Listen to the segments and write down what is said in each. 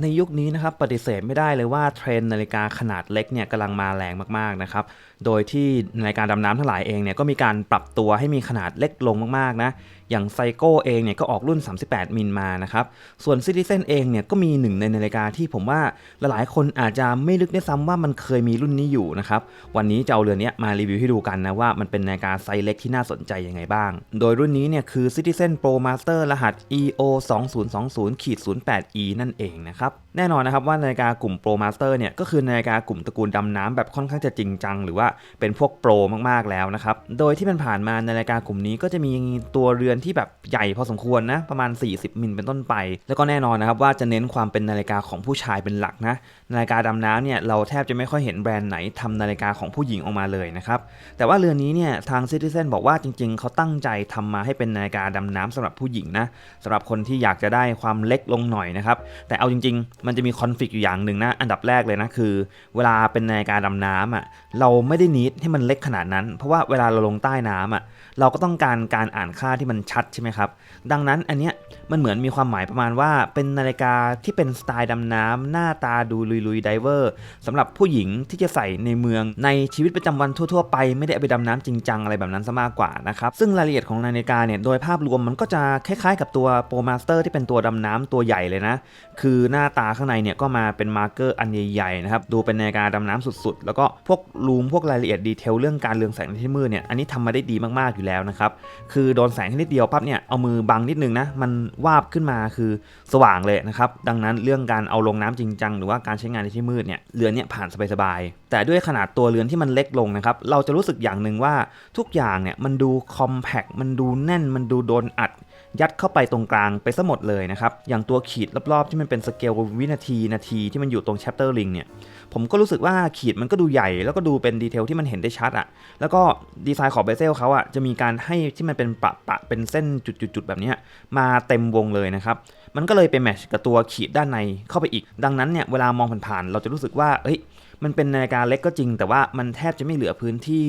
ในยุคนี้นะครับปฏิเสธไม่ได้เลยว่าเทรนด์นาฬิกาขนาดเล็กเนี่ยกำลังมาแรงมากๆนะครับโดยที่นาฬิกาดำน้ำทั้งหลายเองเนี่ยก็มีการปรับตัวให้มีขนาดเล็กลงมากๆนะอย่างไซโก้เองเนี่ยก็ออกรุ่น38มิลมานะครับส่วน Citizen เองเนี่ยก็มีหนึ่งในนาฬิกาที่ผมว่าหลายๆคนอาจจะไม่ลึกได้ซ้ำว่ามันเคยมีรุ่นนี้อยู่นะครับวันนี้จะเอาเรือนนี้มารีวิวให้ดูกันนะว่ามันเป็นนาฬิกาไซส์เล็กที่น่าสนใจยังไงบ้างโดยรุ่นนี้เนี่ยคือ Citizen Pro Master รหัส EO 2020-08E นั่นเองนะครับแน่นอนนะครับว่านาฬิกากลุ่ม Pro Master เนี่ยก็คือนาฬิกากลุ่มตระกูลดำน้ำแบบค่อนข้างจะจริงจังหรือว่าเป็นพวกโปรมากๆแล้วนะครับโดยที่มันผ่านมานาฬิกากลุ่มนี้ก็จะมีตัวเรือนที่แบบใหญ่พอสมควรนะประมาณ40มิลเป็นต้นไปแล้วก็แน่นอนนะครับว่าจะเน้นความเป็นนาฬิกาของผู้ชายเป็นหลักนะนาฬิกาดำน้ำเนี่ยเราแทบจะไม่ค่อยเห็นแบรนด์ไหนทำนาฬิกาของผู้หญิงออกมาเลยนะครับแต่ว่าเรือนนี้เนี่ยทาง Citizen บอกว่าจริงๆเขาตั้งใจทำมาให้เป็นนาฬิกาดำน้ำสำหรับผู้หญิงนะสำหรับคนที่อยากจะได้ความเล็กลงหน่อยนะครับแต่เอาจริงๆมันจะมีคอนฟลิกต์อยู่อย่างหนึ่งนะอันดับแรกเลยนะคือเวลาเป็นนาฬิกาดำน้ำอ่ะเราไม่ได้นิดให้มันเล็กขนาดนั้นเพราะว่าเวลาเราลงใต้น้ำอ่ะเราก็ต้องการอ่านค่าที่มันชัดใช่ไหมครับดังนั้นอันเนี้ยมันเหมือนมีความหมายประมาณว่าเป็นนาฬิกาที่เป็นสไตล์ดำน้ำหน้าตาดูลุยๆไดเวอร์สำหรับผู้หญิงที่จะใส่ในเมืองในชีวิตประจำวันทั่วๆไปไม่ได้เอาไปดำน้ำจริงจังอะไรแบบนั้นซะมากกว่านะครับซึ่งรายละเอียดของนาฬิกาเนี่ยโดยภาพรวมมันก็จะคล้ายๆกับตัว Pro Master ที่เป็นตัวดำน้ำตัวใหญ่เลยนะคือหน้าตาข้างในเนี่ยก็มาเป็นมาร์เกอร์อันใหญ่ๆนะครับดูเป็นนาฬิกาดำน้ำสุดๆแล้วก็พวกลูมพวกรายละเอียดดีเทลเรื่องการเรืองแสงในที่มืดเนี่ยอันนี้ทำมาได้ดีมากๆอยู่แล้วนะครับคือโดนแสงนิดเดียวปั๊บเนี่ยเอามือบังนิดนึงนะมันวาบขึ้นมาคือสว่างเลยนะครับดังนั้นเรื่องการเอาลงน้ำจริงจังหรือว่าการใช้งานในที่มืดเนี่ยเรือนเนี่ยผ่านสบายๆแต่ด้วยขนาดตัวเรือนที่มันเล็กลงนะครับเราจะรู้สึกอย่างหนึ่งว่าทุกอย่างเนี่ยมันดูคอมแพคมันดูแน่นมันดูโดนอัดยัดเข้าไปตรงกลางไปซะหมดเลยนะครับอย่างตัวขีดรอบๆที่มันเป็นสเกลวินาทีที่มันอยู่ตรง chapter ring เนี่ยผมก็รู้สึกว่าขีดมันก็ดูใหญ่แล้วก็ดูเป็นดีเทลที่มันเห็นได้ชัดอ่ะแล้วก็ดีไซน์ของเบเซลเขาอ่ะจะมีการให้ที่มันเป็นปะเป็นเส้นจุดๆแบบนี้มาเต็มวงเลยนะครับมันก็เลยไปแมทช์กับตัวขีดด้านในเข้าไปอีกดังนั้นเนี่ยเวลามองผ่านๆเราจะรู้สึกว่าเอ้ยมันเป็นนาฬิกาเล็กก็จริงแต่ว่ามันแทบจะไม่เหลือพื้นที่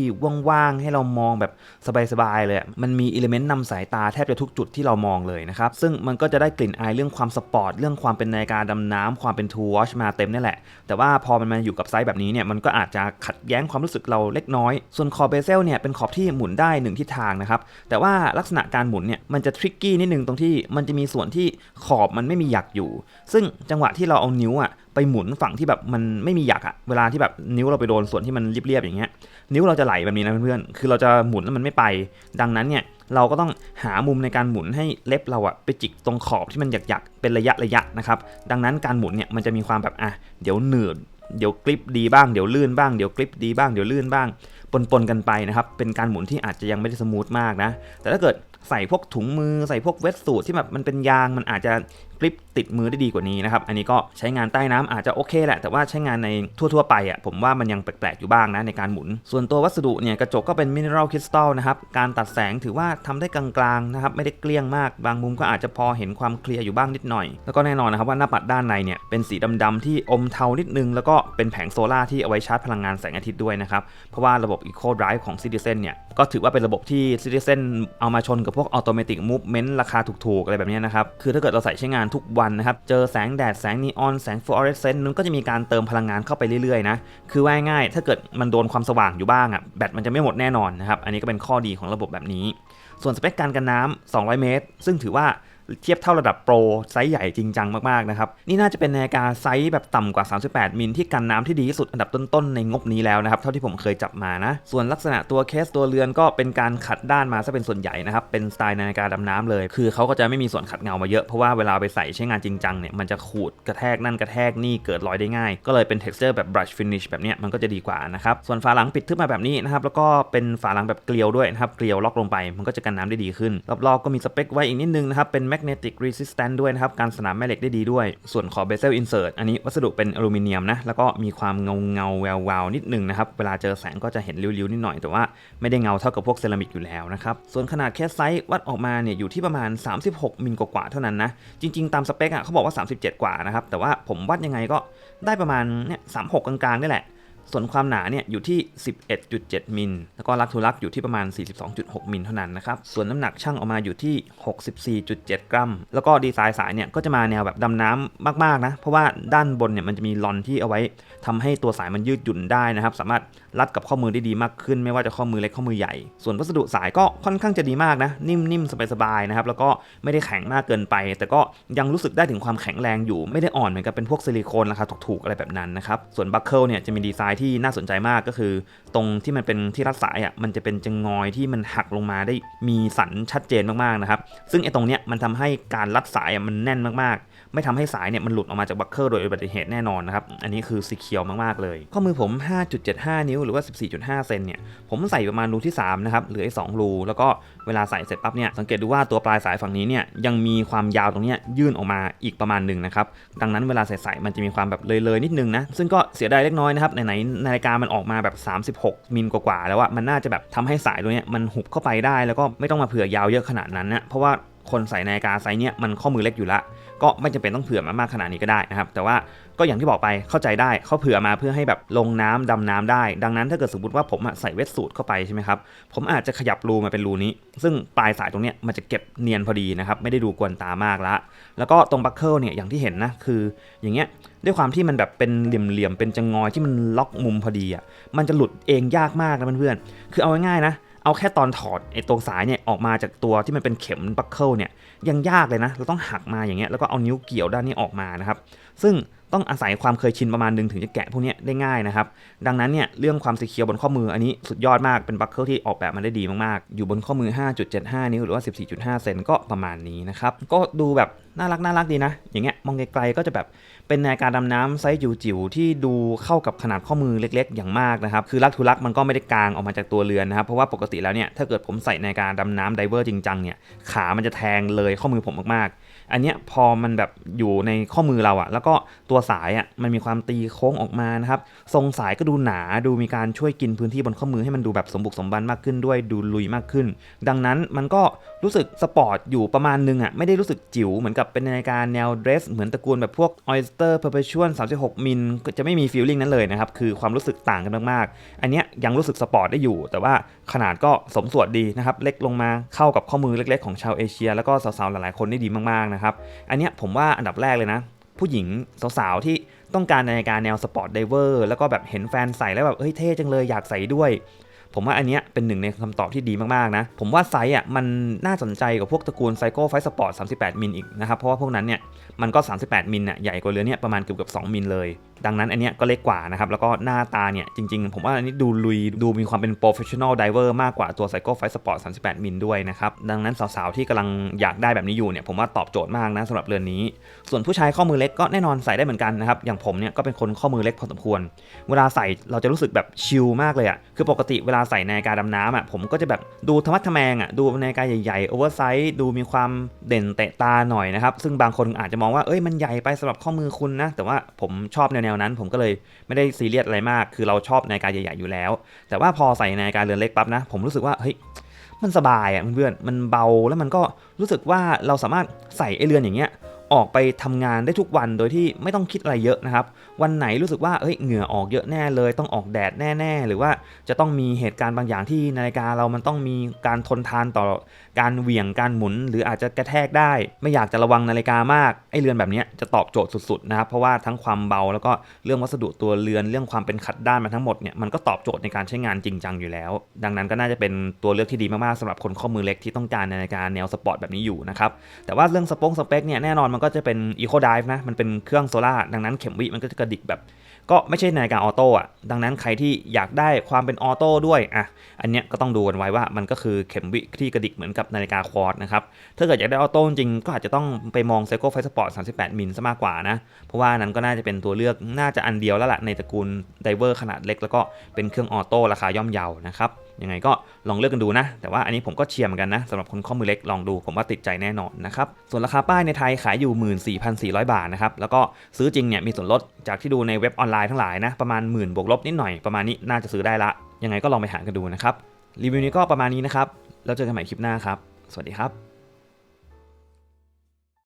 ว่างๆให้เรามองแบบสบายๆเลยมันมีอิเลเมนต์นำสายตาแทบจะทุกจุดที่เรามองเลยนะครับซึ่งมันก็จะได้กลิ่นอายเรื่องความสปอร์ตเรื่องความเป็นนาฬิกาดำน้ำความเป็นทูวอชมาเต็มนี่แหละแต่ว่าพอมันมาอยู่กับไซส์แบบนี้เนี่ยมันก็อาจจะขัดแย้งความรู้สึกเราเล็กน้อยส่วนขอบเบเซลเนี่ยเป็นขอบที่หมุนได้1ทิศทางนะครับแต่ว่าลักษณะการหมุนเนี่ยมันจะทริกกี้นิดนึงตรงที่มันจะมีส่วนที่ขอบมันไม่มีหยักอยู่ซึ่งจังหวะที่เราเอานิ้วไปหมุนฝั่งที่แบบมันไม่มีหยักเวลาที่แบบนิ้วเราไปโดนส่วนที่มันเรียบๆอย่างเงี้ยนิ้วเราจะไหลแบบนี้นะเพื่อนๆคือเราจะหมุนแล้วมันไม่ไปดังนั้นเนี่ยเราก็ต้องหามุมในการหมุนให้เล็บเราไปจิกตรงขอบที่มันหยักๆเป็นระยะนะครับดังนั้นการหมุนเนี่ยมันจะมีความแบบเดี๋ยวหนืดเดี๋ยวกริปดีบ้างเดี๋ยวลื่นบ้างเดี๋ยวกริปดีบ้างเดี๋ยวลื่นบ้างปนกันไปนะครับเป็นการหมุนที่อาจจะยังไม่ได้สมูทมากนะแต่ถ้าเกิดใส่พวกถุงมือใส่พวกเวทสูทที่แบบมันเป็นยางมันอาจจะกริปติดมือได้ดีกว่านี้นะครับอันนี้ก็ใช้งานใต้น้ำอาจจะโอเคแหละแต่ว่าใช้งานในทั่วๆไปผมว่ามันยังแปลกๆอยู่บ้างนะในการหมุนส่วนตัววัสดุเนี่ยกระจกก็เป็นมิเนอรัลคริสตัลนะครับการตัดแสงถือว่าทำได้กลางๆนะครับไม่ได้เกลี้ยงมากบางมุมก็อาจจะพอเห็นความเคลียร์อยู่บ้างนิดหน่อยแล้วก็แน่นอนนะครับว่าหน้าปัดด้านในเนี่ยเป็นสีดำๆที่อมเทานิดนึงแล้วก็เป็นแผงโซล่าที่เอาไว้ชาร์จพลังงานแสงอาทิตย์ด้วยนะครับเพราะว่าระบบ Eco Drive ของ Citizen เนี่ยก็ถือว่าเป็นระบบที่ Citizen เอามาชนกับพวก Automatic Movement ราคาถูกๆอะไรแบบนี้นะครับคือถ้าเกิดเราใส่ใช้งานทุกวันนะครับเจอแสงแดดแสงนีออนแสงฟลูออเรสเซนต์มันก็จะมีการเติมพลังงานเข้าไปเรื่อยๆนะคือว่าง่ายๆถ้าเกิดมันโดนความสว่างอยู่บ้างแบตมันจะไม่หมดแน่นอนนะครับอันนี้ก็เป็นข้อดีของระบบแบบนี้ส่วนสเปคการกันน้ำ200เมตรซึ่งถือว่าเทียบเท่าระดับโปรไซส์ใหญ่จริงจังมากๆนะครับนี่น่าจะเป็นนาฬิกาไซส์แบบต่ำกว่า38มิลที่กันน้ำที่ดีที่สุดอันดับต้นๆในงบนี้แล้วนะครับเท่าที่ผมเคยจับมานะส่วนลักษณะตัวเคสตัวเรือนก็เป็นการขัดด้านมาซะเป็นส่วนใหญ่นะครับเป็นสไตล์นาฬิกาดำน้ำเลยคือเขาก็จะไม่มีส่วนขัดเงามาเยอะเพราะว่าเวลาไปใส่ใช้งานจริงจังเนี่ยมันจะขูดกระแทกนั่นกระแทกนี่เกิดรอยได้ง่ายก็เลยเป็น texture แบบ brush finish แบบนี้มันก็จะดีกว่านะครับส่วนฝาหลังปิดทึบมาแบบนี้นะครับแล้วก็เป็นฝาหลังแบบเกลียวด้วยนะครับเกลียวล็อกลงไปมันก็จะกันน้ำได้ดีขึ้นรอบๆก็มีสเปคไว้อีกนิดนึงนะครับเป็น magnetic resistant ด้วยนะครับการสนามแม่เหล็กได้ดีด้วยส่วนขอบ bezel insert อันนี้วัสดุเป็นอลูมิเนียมนะแล้วก็มีความเงาแววนิดนึงนะครับเวลาเจอแสงก็จะเห็นริ้วๆนิดหน่อยแต่ว่าไม่ได้เงาเท่ากับพวกเซรามิกอยู่แล้วนะครับส่วนขนาดแคสไซส์วัดออกมาเนี่ยอยู่ที่ประมาณ36มิลกว่าเท่านั้นนะจริงๆตามสเปคเขาบอกว่า37กว่านะครับแต่ว่าผมวัดยังไงก็ได้ประมาณเนี่ย36กลางๆนี่แหละ ส่วนความหนาเนี่ยอยู่ที่ 11.7 มิลแล้วก็ลักทูลักอยู่ที่ประมาณ 42.6 มิลเท่านั้นนะครับส่วนน้ำหนักชั่งออกมาอยู่ที่ 64.7 กรัมแล้วก็ดีไซน์สายเนี่ยก็จะมาแนวแบบดำน้ำมากๆนะเพราะว่าด้านบนเนี่ยมันจะมีลอนที่เอาไว้ทำให้ตัวสายมันยืดหยุ่นได้นะครับสามารถรัดกับข้อมือได้ดีมากขึ้นไม่ว่าจะข้อมือเล็กข้อมือใหญ่ส่วนวัสดุสายก็ค่อนข้างจะดีมากนะนิ่มๆสบายๆนะครับแล้วก็ไม่ได้แข็งมากเกินไปแต่ก็ยังรู้สึกได้ถึงความแข็งแรงอยู่ไม่ได้อ่อนเหมือนกับเป็นพวกซิลิโคนราคาถูกๆอะไรแบบนั้นนะครับส่วนบัคเกิลเนี่ยจะมีดีไซน์ที่น่าสนใจมากก็คือตรงที่มันเป็นที่รัดสายมันจะเป็นจะงอยที่มันหักลงมาได้มีสันชัดเจนมากๆนะครับซึ่งไอ้ตรงเนี้ยมันทำให้การรัดสายมันแน่นมากๆไม่ทำให้สายเนี่ยมันหลุดออกมาจากบัคเกิลโดยอุบัติเหตุแน่นอนนะครับอันนี้คือซีเคียวมากๆเลยข้อมือผม 5.75 นิ้วหรือว่า 14.5 เซนเนี่ยผมใส่ประมาณรูที่3นะครับเหลืออีก2รูแล้วก็เวลาใส่เสร็จปั๊บเนี่ยสังเกตดูว่าตัวปลายสายฝั่งนี้เนี่ยยังมีความยาวตรงนี้ยื่นออกมาอีกประมาณหนึ่งนะครับดังนั้นเวลาใส่มันจะมีความแบบเลยนิดนึงนะซึ่งก็เสียดายเล็กน้อยนะครับไหนนาฬิกามันออกมาแบบ36มิลกว่าแล้วว่ามันน่าจะแบบทำให้สายตัวนี้มันหุบเข้าไปได้แล้วก็ไม่ต้องมาเผื่อยาวเยอะขนาดนั้นนะเพราะว่าคนใส่นาฬิกาไซส์เนี้ยมันข้อมือเล็กอยู่ละก็ไม่จำเป็นต้องเผื่อมากขนาดนี้ก็ได้นะครับแต่ว่าก็อย่างที่บอกไปเข้าใจได้เขาเผื่อมาเพื่อให้แบบลงน้ำดำน้ำได้ดังนั้นถ้าเกิดสมมติว่าผมใส่เวทสูทเข้าไปใช่ไหมครับผมอาจจะขยับรูมาเป็นรูนี้ซึ่งปลายสายตรงเนี้ยมันจะเก็บเนียนพอดีนะครับไม่ได้ดูกวนตามากละแล้วก็ตรงบัคเกิลเนี่ยอย่างที่เห็นนะคืออย่างเงี้ยด้วยความที่มันแบบเป็นเหลี่ยมๆเป็นจังงอยที่มันล็อกมุมพอดีมันจะหลุดเองยากมากนะเพื่อนๆคือเอาง่ายๆนะเอาแค่ตอนถอดไอ้ตัวสายเนี่ยออกมาจากตัวที่มันเป็นเข็มบัคเกิลเนี่ยยังยากเลยนะเราต้องหักมาอย่างเงี้ยแล้วก็เอานิ้วเกี่ยวด้านนี้ออกมานะครับซึ่งต้องอาศัยความเคยชินประมาณนึงถึงจะแกะพวกนี้ได้ง่ายนะครับดังนั้นเนี่ยเรื่องความซีเคียวบนข้อมืออันนี้สุดยอดมากเป็นบัคเกิลที่ออกแบบมาได้ดีมากๆอยู่บนข้อมือ 5.75 นิ้วหรือว่า 14.5 เซนก็ประมาณนี้นะครับก็ดูแบบน่ารักดีนะอย่างเงี้ยมองไกลๆก็จะแบบเป็นนาฬิกาดำน้ำไซส์จิ๋วๆที่ดูเข้ากับขนาดข้อมือเล็กๆอย่างมากนะครับคือลักทูลักมันก็ไม่ได้กางออกมาจากตัวเรือนนะครับเพราะว่าปกติแล้วเนี่ยถ้าเกิดผมใส่นาฬิกาดำน้ำไดเวอร์จริงจังเนี่ยขามันจะแทงเลยข้อมือผมมากๆอันเนี้ยพอมันแบบอยู่ในข้อมือเราแล้วก็ตัวสายมันมีความตีโค้งออกมานะครับทรงสายก็ดูหนาดูมีการช่วยกินพื้นที่บนข้อมือให้มันดูแบบสมบุกสมบันมากขึ้นด้วยดูลุยมากขึ้นดังนั้นมันก็รู้สึกสปอร์ตอยู่ประมาณนึงไม่ได้รู้สึกจิ๋วเหมือนกับเป็นนาฬิกาแนวเดรสเหมือนตระกูลแบบพวก Oyster Perpetual 36 มิลก็จะไม่มีฟีลลิ่งนั้นเลยนะครับคือความรู้สึกต่างกันมากๆอันเนี้ยยังรู้สึกสปอร์ตได้อยู่แต่ว่าขนาดก็สมส่วนดีนะครับเล็กลงมาเข้ากับข้อมือเล็กๆของชาวเอเชียแล้วก็สาวๆหลายๆคนได้ดีมากๆนะครับอันเนี้ยผมว่าอันดับแรกเลยนะผู้หญิงสาวๆที่ต้องการนาฬิกาแนวสปอร์ตไดเวอร์แล้วก็แบบเห็นแฟนใส่แล้วแบบเฮ้ยเท่จังเลยอยากใส่ด้วยผมว่าอันเนี้ยเป็นหนึ่งในคำตอบที่ดีมากๆนะผมว่าไซส์มันน่าสนใจกว่าพวกตระกูลไซโก้ไฟสปอร์ต38 มิลอีกนะครับเพราะว่าพวกนั้นเนี่ยมันก็38 มิลใหญ่กว่าเรือเนี่ยประมาณเกือบ2 มิลเลยดังนั้นอันเนี้ยก็เล็กกว่านะครับแล้วก็หน้าตาเนี่ยจริงๆผมว่าอันนี้ดูลุยดูมีความเป็นโปรเฟชชั่นอลไดเวอร์มากกว่าตัวไซโก้ไฟสปอร์ต38 มิลด้วยนะครับดังนั้นสาวๆที่กำลังอยากได้แบบนี้อยู่เนี่ยผมว่าตอบโจทย์มากนะสำหรับเรือนนี้ส่วนผู้ชายข้อมือเล็กก็แน่นอนใส่ได้เหมือนกันนะครับอย่างผมเนี่ยก็เป็นคนข้อมือเล็กพอสมควรเวลาใส่เราจะรู้สึกแบบชิลมากเลยคือปกติเวลาใส่นาฬิกาดำน้ำผมก็จะแบบดูธรรมะทแมงดูนาฬิกาใหญ่ๆโอเวอร์ไซส์ดูมีความเด่นเตะตาหน่อยนะครับซึ่งบางคนอาจจะมองว่ามันใหญ่ไปสำหรับข้อมือคุณนะแต่ว่าผมชอบแนวนั้นผมก็เลยไม่ได้ซีเรียสอะไรมากคือเราชอบนาฬิกาใหญ่ๆอยู่แล้วแต่ว่าพอใส่นาฬิกาเรือนเล็กปั๊บนะผมรู้สึกว่าเฮ้ยมันสบายเพื่อนๆมันเบาแล้วมันก็รู้สึกว่าเราสามารถใส่เรือนอย่างเงี้ยออกไปทำงานได้ทุกวันโดยที่ไม่ต้องคิดอะไรเยอะนะครับวันไหนรู้สึกว่าเหงื่อออกเยอะแน่เลยต้องออกแดดแน่ๆหรือว่าจะต้องมีเหตุการณ์บางอย่างที่นาฬิกาเรามันต้องมีการทนทานต่อการเหวี่ยงการหมุนหรืออาจจะกระแทกได้ไม่อยากจะระวังนาฬิกามากเรือนแบบนี้จะตอบโจทย์สุดๆนะครับเพราะว่าทั้งความเบาแล้วก็เรื่องวัสดุตัวเรือนเรื่องความเป็นขัดด้านมาทั้งหมดเนี่ยมันก็ตอบโจทย์ในการใช้งานจริงจังอยู่แล้วดังนั้นก็น่าจะเป็นตัวเลือกที่ดีมากๆสำหรับคนข้อมือเล็กที่ต้องการนาฬิกาแนวสปอร์ตแบบนี้อยู่นะครับแต่ว่าเรื่องสเปคเนี่ยแน่นอนมันก็จะเป็น Eco Dive นะมันเป็นเครื่องโซล่าดังนั้นเข็มวิมันก็จะกระดิกแบบก็ไม่ใช่นาฬิกาออโต้ดังนั้นใครที่อยากได้ความเป็นออโต้ด้วยอันเนี้ยก็ต้องดูกันไว้ว่ามันก็คือเข็มวิที่กระดิกเหมือนกับนาฬิกาควอร์ตนะครับถ้าเกิดอยากได้ออโต้จริงก็อาจจะต้องไปมอง Seiko Fight Sport 38 มิลซะมากกว่านะเพราะว่านั้นก็น่าจะเป็นตัวเลือกน่าจะอันเดียวแล้วล่ะในตระกูลไดเวอร์ขนาดเล็กแล้วก็เป็นเครื่องออโต้ราคาย่อมเยานะครับยังไงก็ลองเลือกกันดูนะแต่ว่าอันนี้ผมก็เชียร์เหมือนกันนะสำหรับคนข้อมือเล็กลองดูผมว่าติดใจแน่นอนนะครับส่วนราคาป้ายในไทยขายอยู่ 14,400 บาทนะครับแล้วก็ซื้อจริงเนี่ยมีส่วนลดจากที่ดูในเว็บออนไลน์ทั้งหลายนะประมาณ10,000บวกลบนิดหน่อยประมาณนี้น่าจะซื้อได้ละยังไงก็ลองไปหากันดูนะครับรีวิวนี้ก็ประมาณนี้นะครับแล้วเจอกันใหม่คลิปหน้าครับสวัสดีครับ